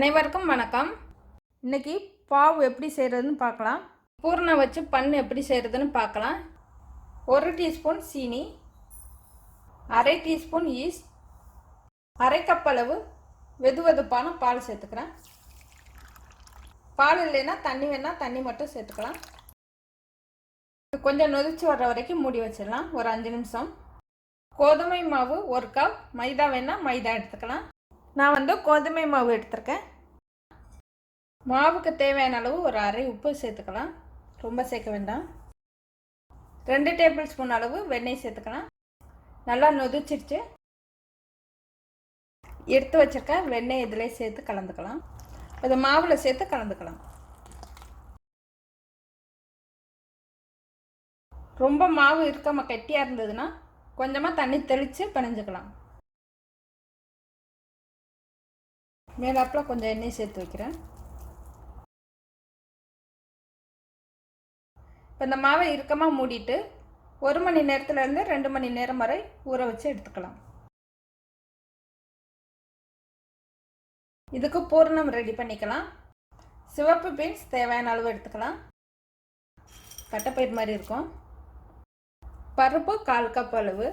அனைவருக்கும் வணக்கம். இன்றைக்கி பாவு எப்படி செய்கிறதுன்னு பார்க்கலாம். பூரணை வச்சு பண்ணு எப்படி செய்கிறதுன்னு பார்க்கலாம். 1 டீஸ்பூன் சீனி, அரை டீஸ்பூன் ஈஸ்ட், அரை கப் அளவு வெதுவெதுப்பான பால் சேர்த்துக்கிறேன். பால் இல்லைன்னா தண்ணி வேணால் தண்ணி மட்டும் சேர்த்துக்கலாம். கொஞ்சம் நொதிச்சு வர்ற வரைக்கும் மூடி வச்சிடலாம் ஒரு 5 நிமிஷம். கோதுமை மாவு 1 கப், மைதா வேணால் மைதா எடுத்துக்கலாம். நான் கோதுமை மாவு எடுத்திருக்கேன். மாவுக்கு தேவையான அளவு ஒரு அரை உப்பு சேர்த்துக்கலாம், ரொம்ப சேர்க்க வேண்டாம். 2 டேபிள் ஸ்பூன் அளவு வெண்ணெய் சேர்த்துக்கலாம். நல்லா நொதிச்சிருச்சு. எடுத்து வச்சிருக்க வெண்ணெய் இதிலே சேர்த்து கலந்துக்கலாம். இதை மாவில் சேர்த்து கலந்துக்கலாம். ரொம்ப மாவு இருக்காம கெட்டியாக இருந்ததுன்னா கொஞ்சமாக தண்ணி தெளித்து பிணைஞ்சிக்கலாம். மேலாப்பில் கொஞ்சம் எண்ணெய் சேர்த்து வைக்கிறேன். இப்போ இந்த மாவை இறுக்கமாக மூடிட்டு 1 மணி நேரத்துலேருந்து 2 மணி நேரம் வரை ஊற வச்சு எடுத்துக்கலாம். இதுக்கு பூரணம் ரெடி பண்ணிக்கலாம். சிவப்பு பீன்ஸ் தேவையான அளவு எடுத்துக்கலாம், தட்டைப்பயிர் மாதிரி இருக்கும். பருப்பு 1/4 கப் அளவு.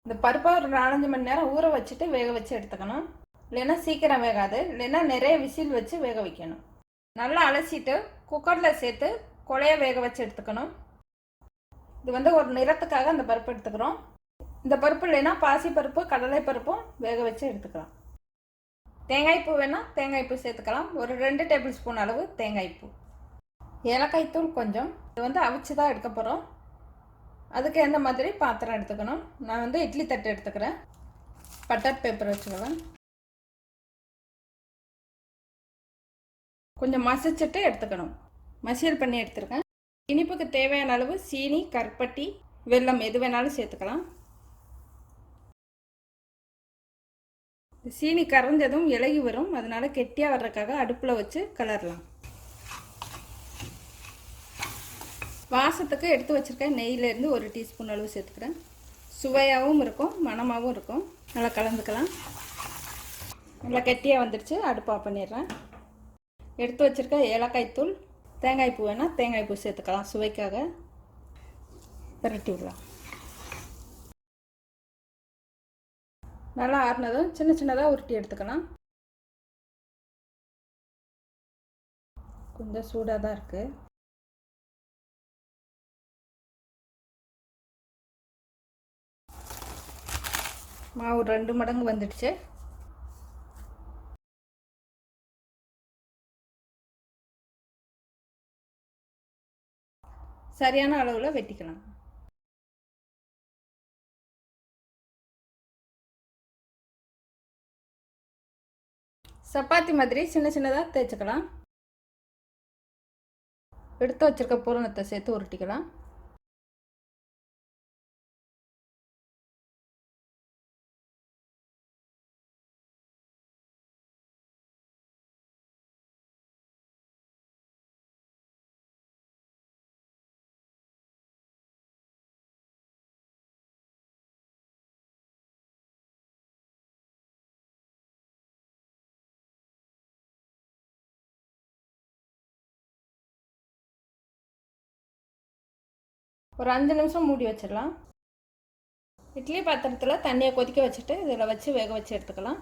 இந்த பருப்பை ஒரு 4-5 மணி நேரம் ஊற வச்சுட்டு வேக வச்சு எடுத்துக்கணும். இல்லைன்னா சீக்கிரம் வேகாது, இல்லைன்னா நிறைய விசில் வச்சு வேக வைக்கணும். நல்லா அலசிட்டு குக்கரில் சேர்த்து கொலையை வேக வச்சு எடுத்துக்கணும். இது ஒரு நிறத்துக்காக அந்த பருப்பு எடுத்துக்கிறோம். இந்த பருப்பு இல்லைன்னா பாசி பருப்பு, கடலை பருப்பும் வேக வச்சு எடுத்துக்கலாம். தேங்காய் பூ வேணால் தேங்காய் பூ சேர்த்துக்கலாம். ஒரு 2 டேபிள் ஸ்பூன் அளவு தேங்காய் பூ. ஏலக்காய் தூள் கொஞ்சம். இது அவிச்சு தான் எடுக்க போகிறோம். அதுக்கு எந்த மாதிரி பாத்திரம் எடுத்துக்கணும். நான் இட்லி தட்டு எடுத்துக்கிறேன். பட்டர் பேப்பர் வச்சுக்கலாம். கொஞ்சம் மசிச்சுட்டு எடுத்துக்கணும். மசியல் பண்ணி எடுத்துருக்கேன். இனிப்புக்கு தேவையான அளவு சீனி, கருப்பட்டி, வெல்லம் எது வேணாலும் சேர்த்துக்கலாம். சீனி கரைஞ்சதும் இலகி வரும், அதனால கெட்டியாக வர்றதுக்காக அடுப்பில் வச்சு கலரலாம். வாசத்துக்கு எடுத்து வச்சுருக்கேன் நெய்யிலேருந்து 1 டீஸ்பூன் அளவு சேர்த்துக்கிறேன். சுவையாகவும் இருக்கும், மணமாகவும் இருக்கும். நல்லா கலந்துக்கலாம். நல்லா கெட்டியாக வந்துடுச்சு. அடுப்பு ஆஃப் பண்ணிடுறேன். எடுத்து வச்சுருக்க ஏலக்காய் தூள், தேங்காய் பூ வேணால் தேங்காய் பூ சேர்த்துக்கலாம், சுவைக்காக. பரட்டி விடலாம். நல்லா ஆறுனதும் சின்ன சின்னதாக உருட்டி எடுத்துக்கலாம். கொஞ்சம் சூடாக தான் இருக்குது. மாவு 2 மடங்கு வந்துடுச்சு. சரியான அளவில் வெட்டிக்கலாம். சப்பாத்தி மாதிரி சின்ன சின்னதாக தேய்ச்சிக்கலாம். எடுத்து வச்சிருக்க பூரணத்தை சேர்த்து உருட்டிக்கலாம். ஒரு 5 நிமிஷம் மூடி வச்சிடலாம். இட்லி பாத்திரத்தில் தண்ணியை கொதிக்க வச்சுட்டு இதில் வச்சு வேக வச்சு எடுத்துக்கலாம்.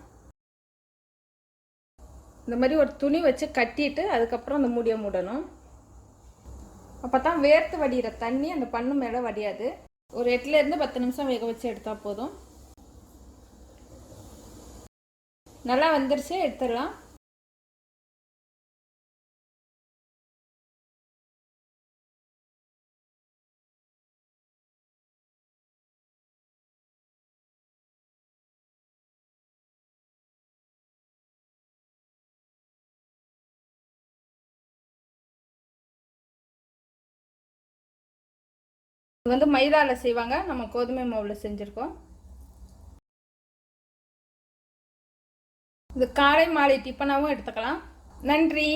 இந்த மாதிரி ஒரு துணி வச்சு கட்டிட்டு அதுக்கப்புறம் அந்த மூடியை மூடணும். அப்போ தான் வேர்த்து வடிகிற தண்ணி அந்த பண்ணு மேலே வடியாது. ஒரு 8லேருந்து 10 நிமிஷம் வேக வச்சு எடுத்தால் போதும். நல்லா வந்துருச்சு, எடுத்துடலாம். இது மைதாவில் செய்வாங்க, நம்ம கோதுமை மாவில் செஞ்சுருக்கோம். இது காலை மாலை டிஃபனாகவும் எடுத்துக்கலாம். நன்றி.